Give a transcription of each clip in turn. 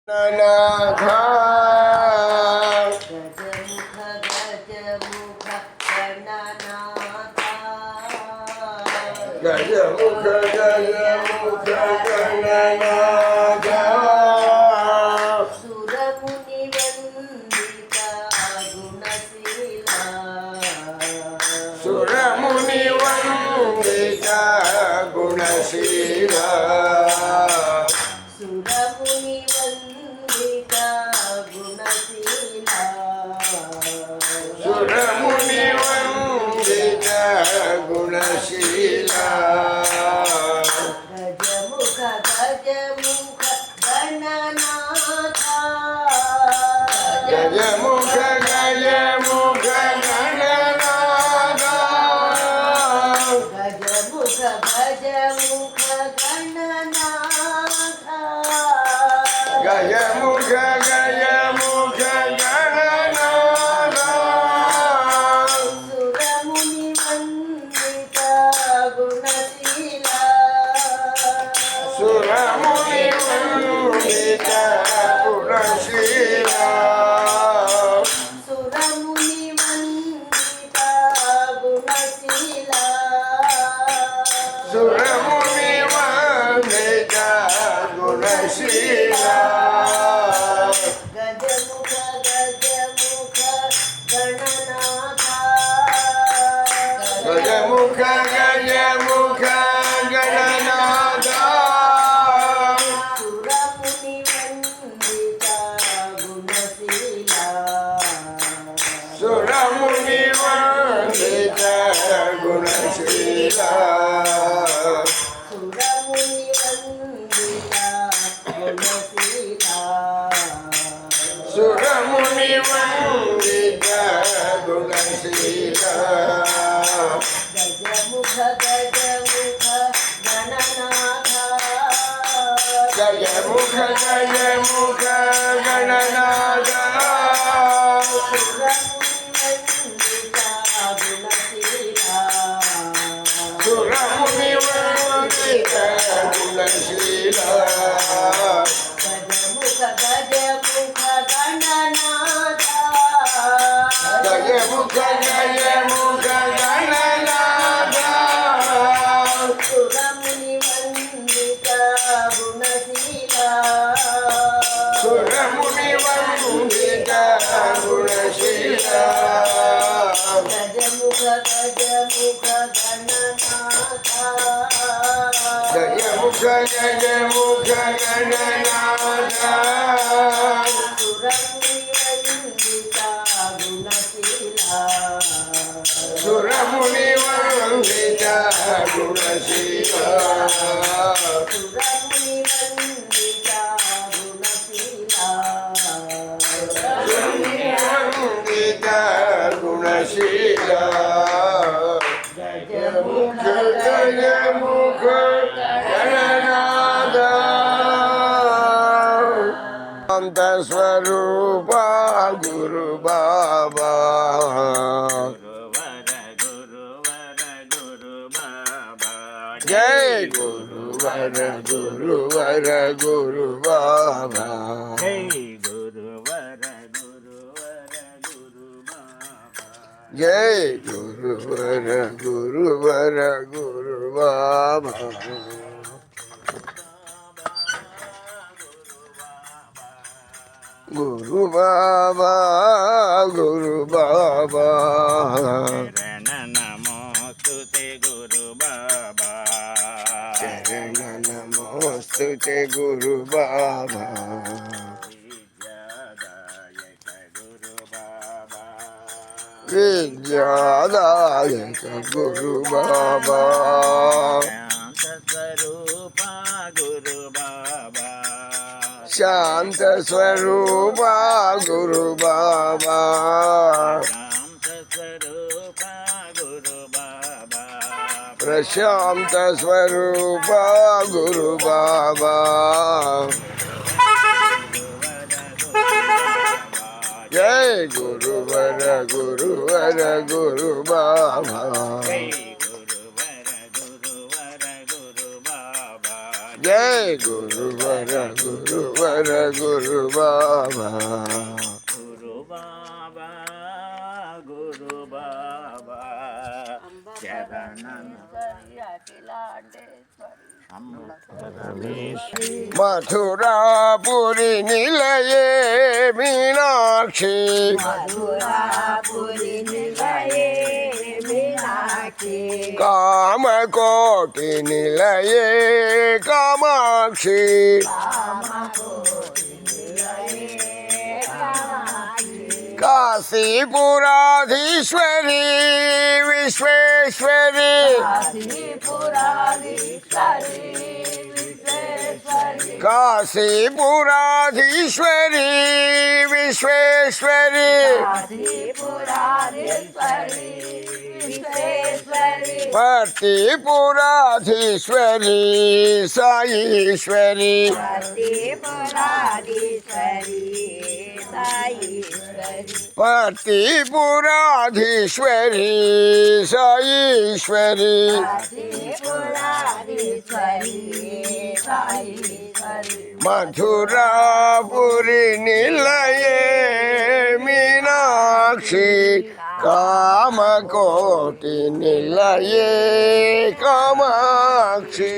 गणनाथ गजमुख गजमुख गणनाथ गजमुख गजमुख गणनाथ सुरमुनि वंदिता गुणशीला सुरमुनि वंदिता गुणशीला सुरमुनि वंदिता गुणशीला सुरमुनि वंदिता गुणशीला गजमुख गजमुख गणनाथ गजमुख गजमुख गणनाथ गजमुख गजमुख गणनाथ गजमुख गजमुख गणनाथ सुरमुनि वंदिता गुणशीला सुरमुनि वंदिता गुणशीला सुरमुनि वंदिता गुणशीला सुरमुनि वंदिता गुणशीला गजमुख गजमुख गणनाथ गजमुख गजमुख गणनाथ सुरमुनि वंदिता गुणशीला सुरमुनि वंदिता गुणशीला सुरमुनि वंदिता गुणशीला सुरमुनि वंदिता गुणशीला गजमुख गजमुख गणनाथ गजमुख गजमुख गणनाथ सुरमुनि वंदिता गुणशीला सुरमुनि वंदिता गुणशीला गजमुख गजमुख गणनाथ सुरमुनि वंदिता गुणशीला गजमुख गजमुख गणनाथ सुरमुनि वंदिता गुणशीला सुरमुनि वंदिता गुणशीला सुरमुनि वंदिता गुणशीला गजमुख गजमुख गणनाथ शांत स्वरूप गुरु बाबा जय गुरुवर गुरुवर गुरु बाबा जय गुरुवर गुरुवर गुरु बाबा गुरु बाबा गुरु बाबा नमोस्तुते गुरु बाबा चरण नमोस्तुते गुरु बाबा विद्यादायक गुरु बाबा विद्यादायक गुरु बाबा शांत स्वरूपा गुरु बाबा शांत स्वरूपा गुरु बाबा शांत स्वरूप गुरु प्रशांत स्वरूपा गुरु बाबा बाबा जय गुरुवर गुरुवर गुरु बाबा జయ గురువర గురువర గురు బాబా గురు బాబా గురు బాబా శరణం మథురాపురి నిలయే మీనాక్షి మధురాపురి నిలయే మీనాక్షి కామకోటి నిలయే కామాక్షి కామకోటి నిలయే కామాక్షి కాశీపురాధీశ్వరి విశ్వేశ్వరి కాశీపురాధీశ్వరి విశ్వేశ్వరి కాశీపురాధీశ్వరి విశ్వేశ్వరి కాశీపురాధీశ్వరి విశ్వేశ్వరి పతిపురాధీశ్వరి సాయీశ్వరి కాశీపురాధీశ్వరి సాయీశ్వరి పతిపురాధీశ్వరి సాయీశ్వరి కాశీపురాధీశ్వరి సాయీశ్వరి మథురాపురి నిలయే మీనాక్షి కామకోటి నిలయే కామాక్షి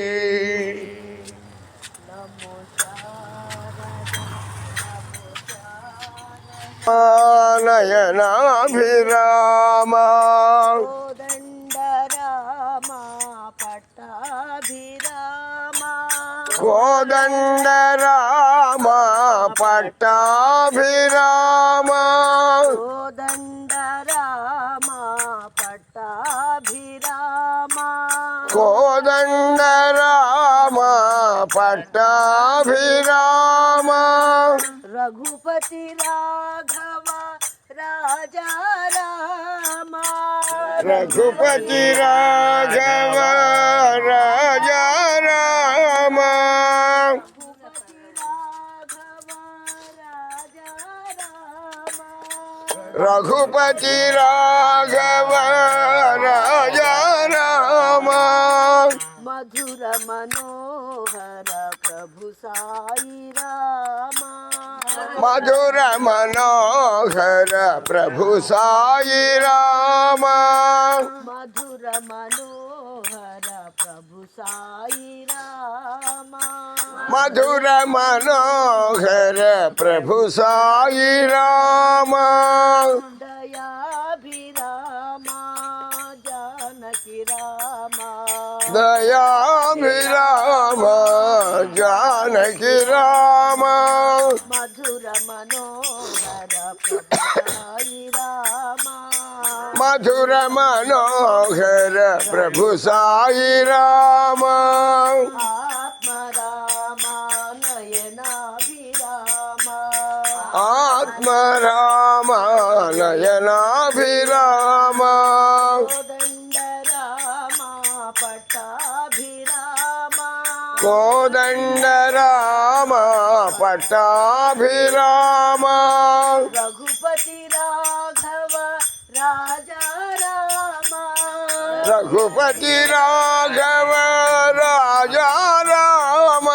నయనాభిరామ కోదండరామ పట్టాభిరామ కోదండ రామ పట్టాభిరామ కోదండరామ పట్టాభిరామ కోదండ రామ పట్టాభిరామ రఘుపతి రాఘవ రాజా రామ రఘుపతి రాఘవ రాజా రామ రఘుపతి రాఘవ రాజా రామ రఘుపతి రాఘవ రాజా రామ మధుర మనోహర ప్రభు సాయి రామ మధుర మనోహర ప్రభు సాయి రామ మధుర మనోహర ప్రభు సాయి రామ మధుర మనోహర ప్రభు సాయి రామ దయాభిరామ జానకి రామ దయాభిరామ జానకి రామ మధుర మనోహర ప్రభు సాయి రామ మధుర మనోహర ప్రభు సాయి రామ ఆత్మ రామ నయనాభిరామ ఆత్మ రామ నయనాభిరామ కోదండ రామ పట్టాభిరామ కోదండ రామ పట్టాభిరామ రఘుపతి రాఘవ రాజా రామ రఘుపతి రాఘవ రాజా రామ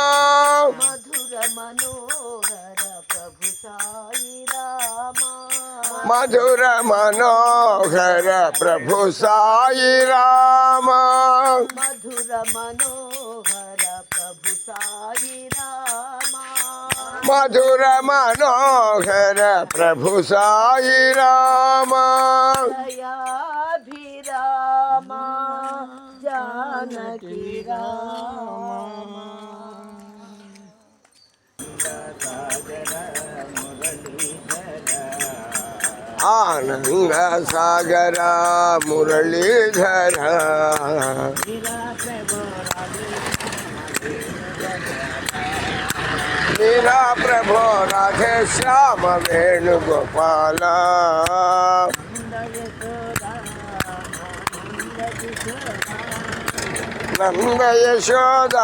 మధుర మనోహర ప్రభు సాయి రామ మధుర మనోహర ప్రభు సాయి రామ మధుర మనోహర ప్రభు సాయి రామ మధుర మనోహర ప్రభు సాయి రామ దయాభిరామ జానకి రామ ఆనంద సాగర మురళీధర మీరా ప్రభో రాధే శ్యామ వేణుగోపాల నంద యశోద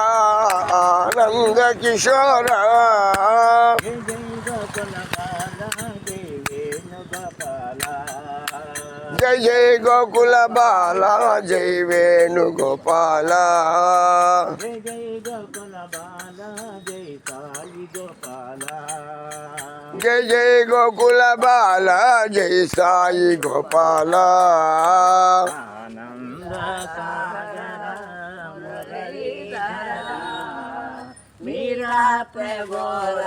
ఆనంద కిశోర జయ జయ గోకుల బాల జయ వేణుగోపాల జయ జయ గోకుల బాల జై సాయి గోపాల జయ జయ గోకుల బాల జయ సాయి గోపాల ఆనంద సాగర మురళీధర మీరా ప్రభోర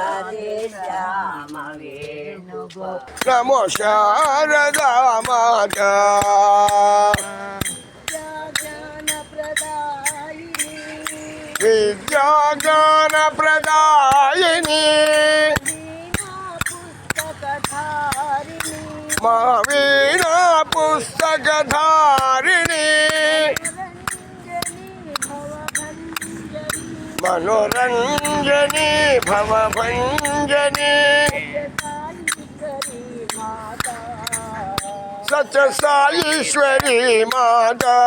శ్యామ వేణుగోపాల నమో శారదా మాత విద్యాజ్ఞాన ప్రదాయిని మా వీణా పుస్తకధారిణి మనోరంజని భవభంజని సత్య సాయీశ్వరి మాతా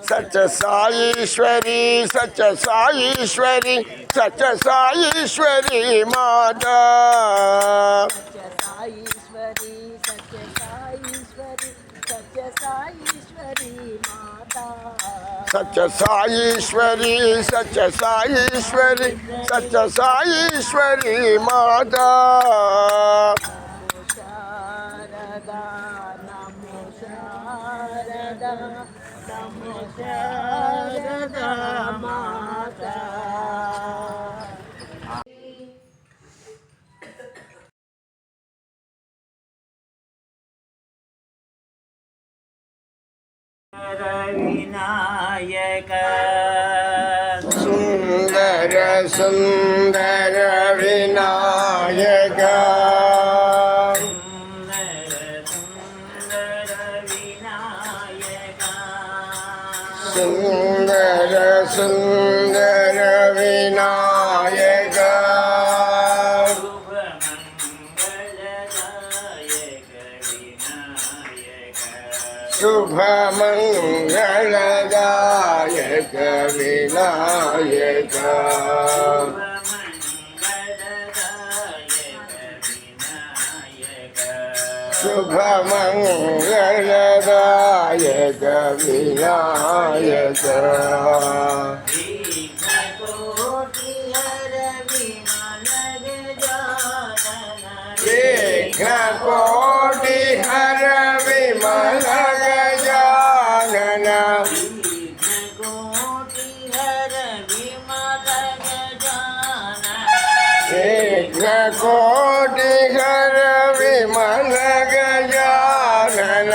సత్య సాయీశ్వరి సత్య సాయీశ్వరి సత్య సాయీశ్వరి మాతా సత్య సాయీశ్వరి సత్య సాయీశ్వరి సత్య సాయీశ్వరి మాతా వినాయక సుందర సుందర వినాయక సుందర సుందర వినాయక శుభమంగళదాయక వినాయక శుభమంగళదాయక వినాయక కోటి హర విమల గజానన కోటి హర విమల గజానన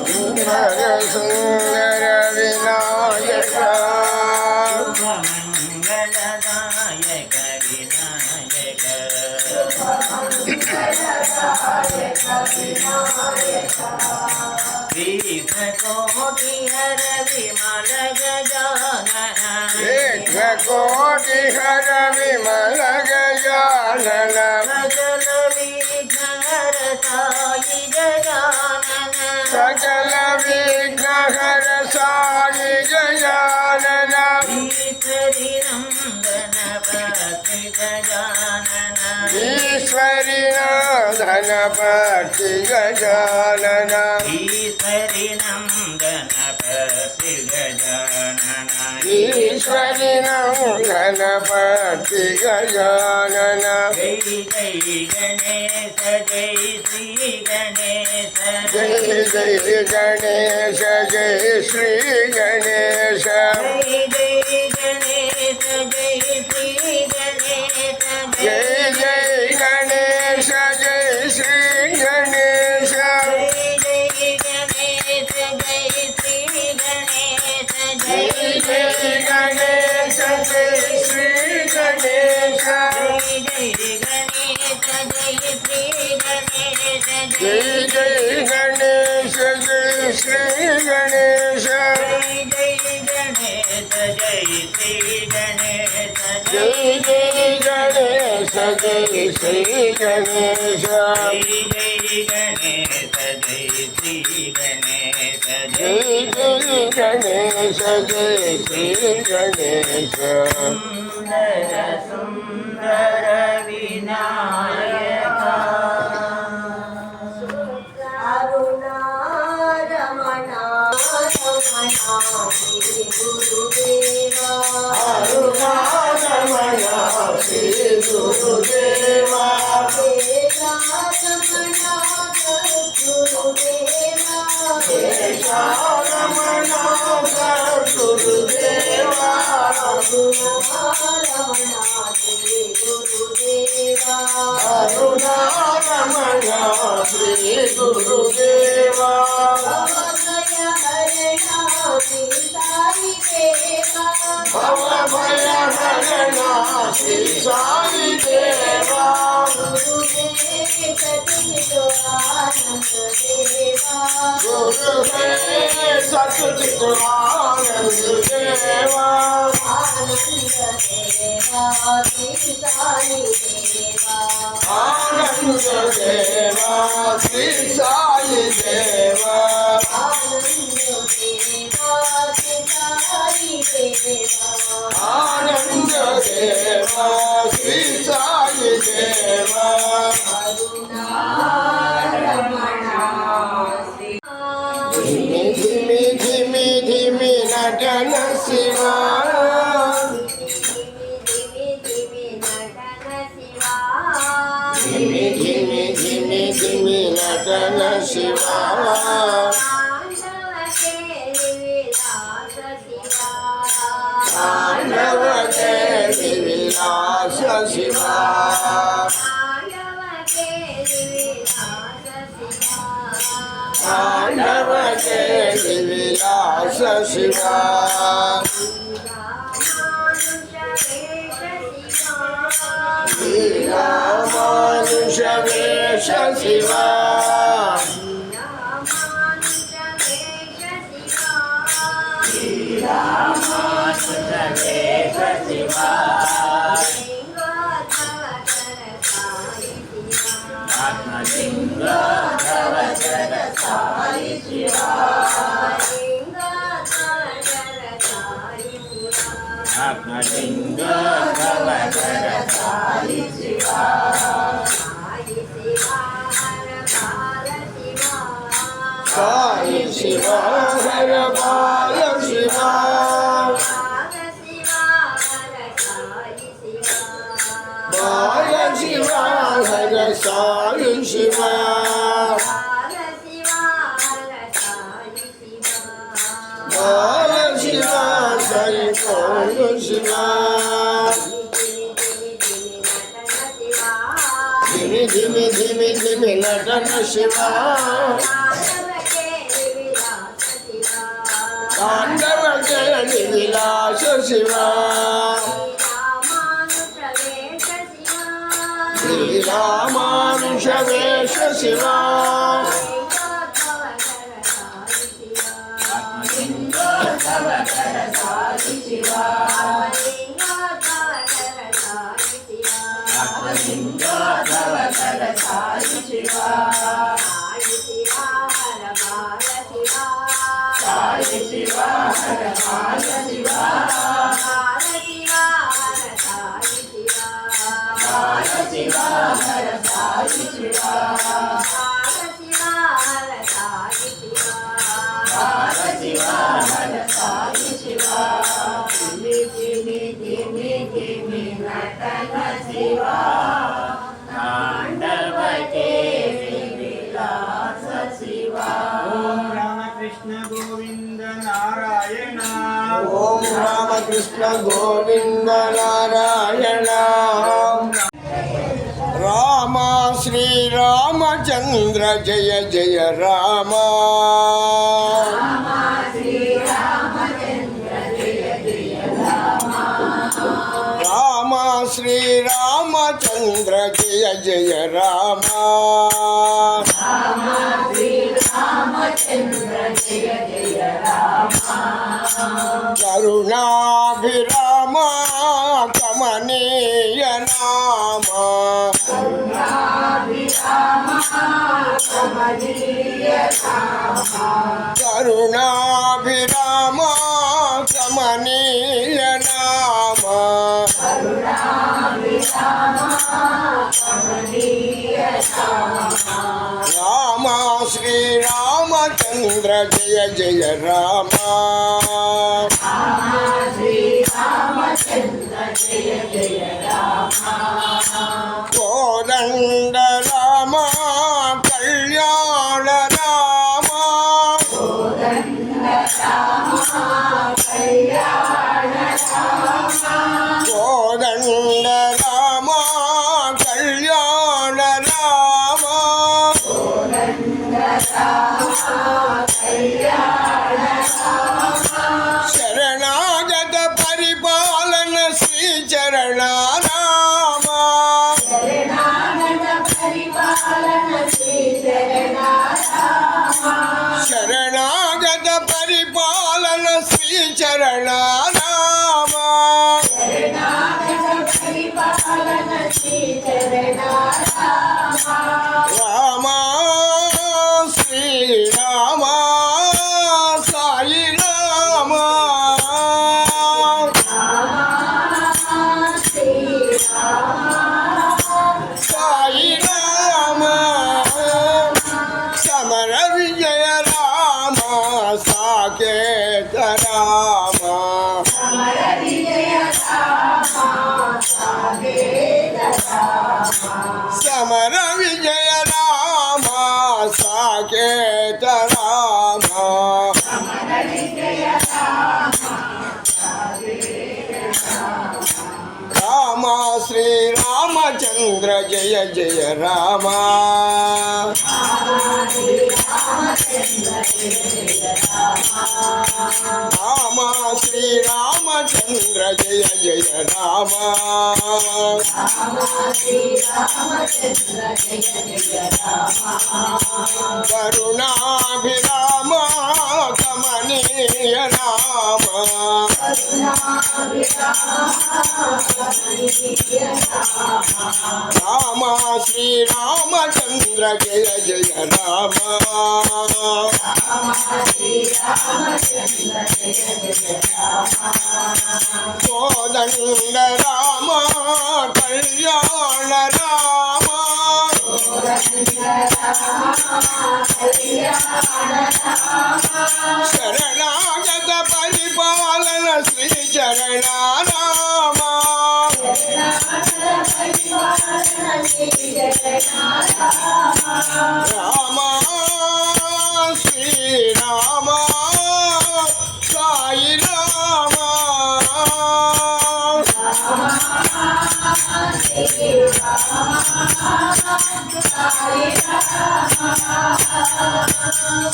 సుందర సుందర వినాయక మంగళదాయక వినాయక కోటి హర విమల గజానన కోటి హర విమల గజానన సకల విఘ్న హర సాయి గజానన సకల విఘ్న హర సాయి గజానన ఈశ్వరి నందన భక్తి గజానన ఈశ్వరి నందన భక్తి గజానన ఈశ్వరి నందన భక్తి గజానన ఈశ్వరి నందన భక్తి గజానన జై జై గణేశ జై శ్రీ గణేశ జై జై గణేశ జై శ్రీ గణేశ జై జై గణేశ गणेश जय जय गणेश जय श्री गणेश जय जय गणेश जय श्री गणेश जय जय गणेश जय श्री गणेश जय जय गणेश जय श्री गणेश जय जय गणेश जय श्री गणेश जय जय गणेश जय श्री गणेश सुंदर सुंदर विनायक अरुणा रमणा रमणा श्री गुरुदेवा अरुणा रमणा श्री गुरुदेवा वेदा रमणा गुरुदेवा वेदा रमणा गुरुदेवा रमणा श्री गुरुदेवा अरुणा रमणा श्री गुरुदेवा भवभय हरणा श्री साई देवा भवभय हरणा श्री साई देवा गुरुदेव सचितो आनंद देवा गुरुदेव सचित आनंद देवा आनंद देवा श्री साई देवा आनंद देवा श्री साई देवा आनंद देवा श्री साई देवा आनंद देवा श्री साई देवा धीमी धीमी धीमी धीमी नटन शिवा धीमी धीमी धीमी धीमी नटन शिवा तांडव के विलास शिवा तांडव के विलास शिवा लीला मानुष वेश शिवा साई शिवा हर बाल शिवा बाल शिवा हर साई शिवा बाल शिवा हर कौन शिवा धीमी धीमी धीमी धीमी नटन शिवा तांडव के विलास शिवा लीला मानुष वेश शिवा ओम रामकृष्ण गोविंद नारायण ओम रामकृष्ण गोविंद नारायण राम श्री रामचंद्र जय जय राम राम శ్రీరామచంద్ర జయ జయ రామ కరుణాభిరామ కమనీయ నామ కరుణాభిరామ కమనీయ నామ రామ శ్రీరామచంద్ర జయ జయ రామ కోదండ రామ కళ్యాణ రామ కోదండ రామ కళ్యాణ రామ శరణాగత పరిపాలన శ్రీ చరణ రామ శరణాగత పరిపాలన శ్రీ చరణ రామ రామ శ్రీరామ సాయి రామ సాయి రామ సమర విజయ రామ సాకేత రామ సమర విజయ రామ సాకేత రామ రామ శ్రీరామచంద్ర జయ జయ రామ రామ శ్రీరామచంద్ర జయ జయ రామ కరుణాభిరామ కమనీయ నామ రామ శ్రీరామచంద్ర జయ జయ రామ కోదండ రామ కళ్యాణ రామ శరణాగత పరిపాలన శ్రీ చరణ రామ రామ శ్రీరామ సాయి రామ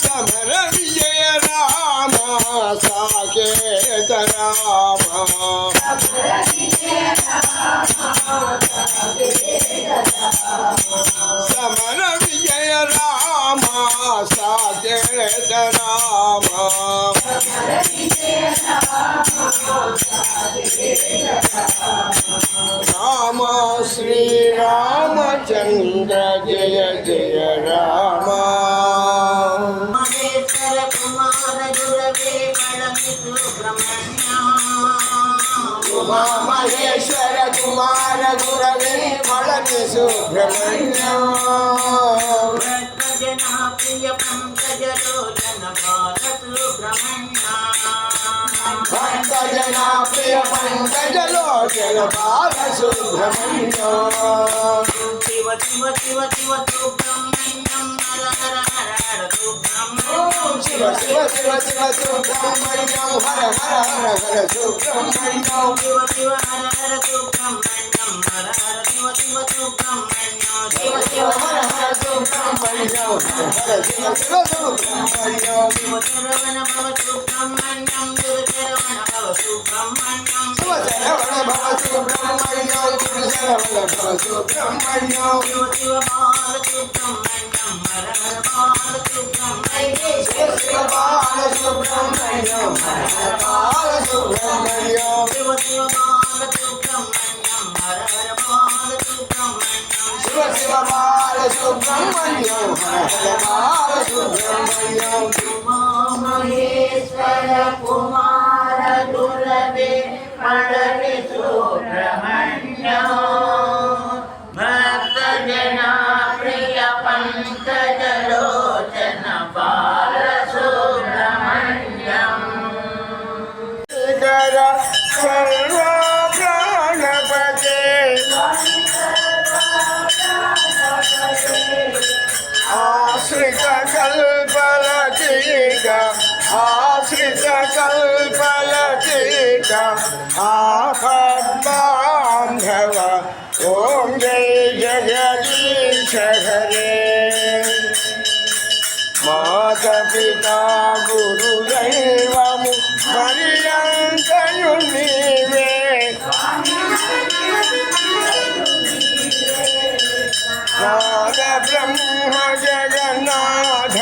సమర విజయ రామ సాకేత రామ సమర విజయ రామ సాకేత రామ రామ శ్రీరామచంద్ర జయ జయ రామ మహేశ్వర కుమార గురవే పళని సుబ్రహ్మణ్య జనాప్రియ పంకజలోచన బాల సుబ్రహ్మణ్య భక్త జనాప్రియ పంకజలోచన బాల సుబ్రహ్మణ్య శివ శివ శివ శివ సుబ్రహ్మణ్యం హర హర హర హర సుబ్రహ్మణ్యం శివ శివ శివ శివ సుబ్రహ్మణ్యం హర హర హర హర సుబ్రహ్మణ్యం శివ శివ హర హర సుబ్రహ్మణ్యం హర హర శివ శివ సుబ్రహ్మణ్యం శివ శివ హర హర సుబ్రహ్మణ్యం హర హర శివ శివ సుబ్రహ్మణ్యం శివ శరవణ భవ సుబ్రహ్మణ్యం గురు శరవణ భవ సుబ్రహ్మణ్యం శివ శరవణ భవ సుబ్రహ్మణ్యం గురు శరవణ భవ సుబ్రహ్మణ్యం శివ శివ బాల సుబ్రహ్మణ్యం హర హర బాల సుబ్రహ్మణ్యం శివ శివ బాల సుబ్రహ్మణ్యం హర హర బాల సుబ్రహ్మణ్యం శివ శివ బాల సుబ్రహ్మణ్యం హర హర బాల సుబ్రహ్మణ్యం శివ శివ బాల సుబ్రహ్మణ్యం హర హర బాల సుబ్రహ్మణ్యం మహేశ్వర కుమార దురవే పడవి సుబ్రహ్మణ్యం భక్త జన ప్రియ పంకజలోచన బాల సుబ్రహ్మణ్యం శంకర సర్వ ప్రాణపతే ఆశ్రిత కల్పలతీక ఆశ్రిత కల్పలతీక ఆపద్బాంధవ ఓం జై జగదీశ హరే మాత పితా గురు దైవము పర్యంతయు నీవే నాద బ్రహ్మ జగన్నాథ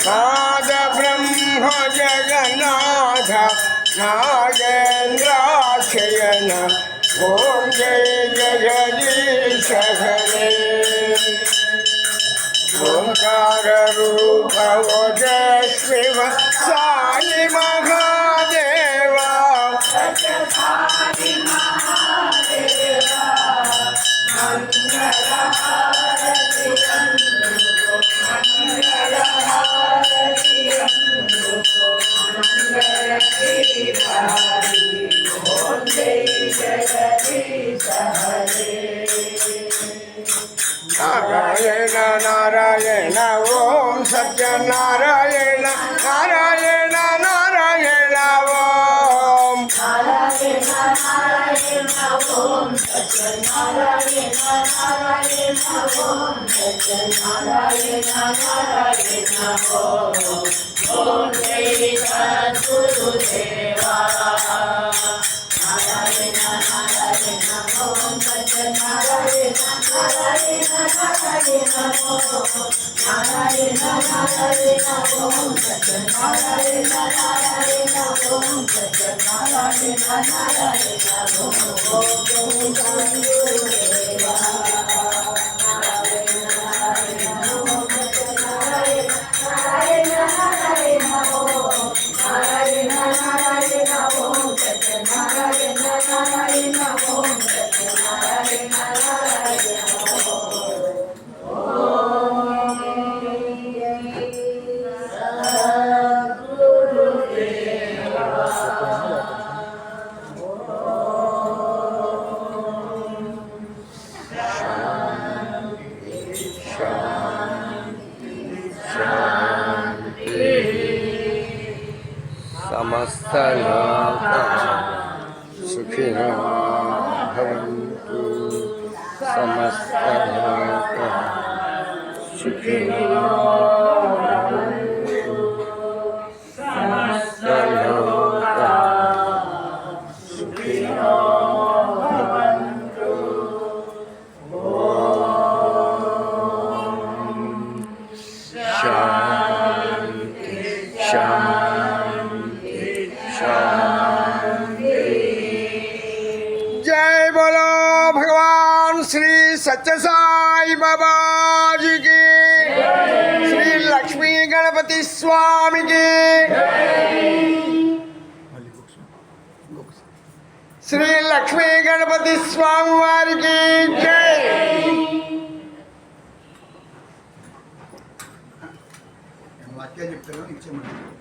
నాద బ్రహ్మ జగన్నాథ నాగేంద్రాశయన ఓం జయ జగదీశ హరే ఓంకార రూప ఓజస్వివ సాయి మహాదేవ నారాయణ నారాయణ ఓం సత్యనారాయణ నారాయణ నారాయణ ఓం సమస్త సుఖినో భవంతు సమస్త సుఖినో భవంతు సమస్త సుఖినో భవంతు శాంతి శాంతి शांति। जय बोलो भगवान श्री सच्चे साई बाबा जी की श्री लक्ष्मी गणपति स्वामी की श्री लक्ष्मी गणपति स्वामी वारी की जय। వాక్యాలు చెప్తాను ఇచ్చేయమంటారు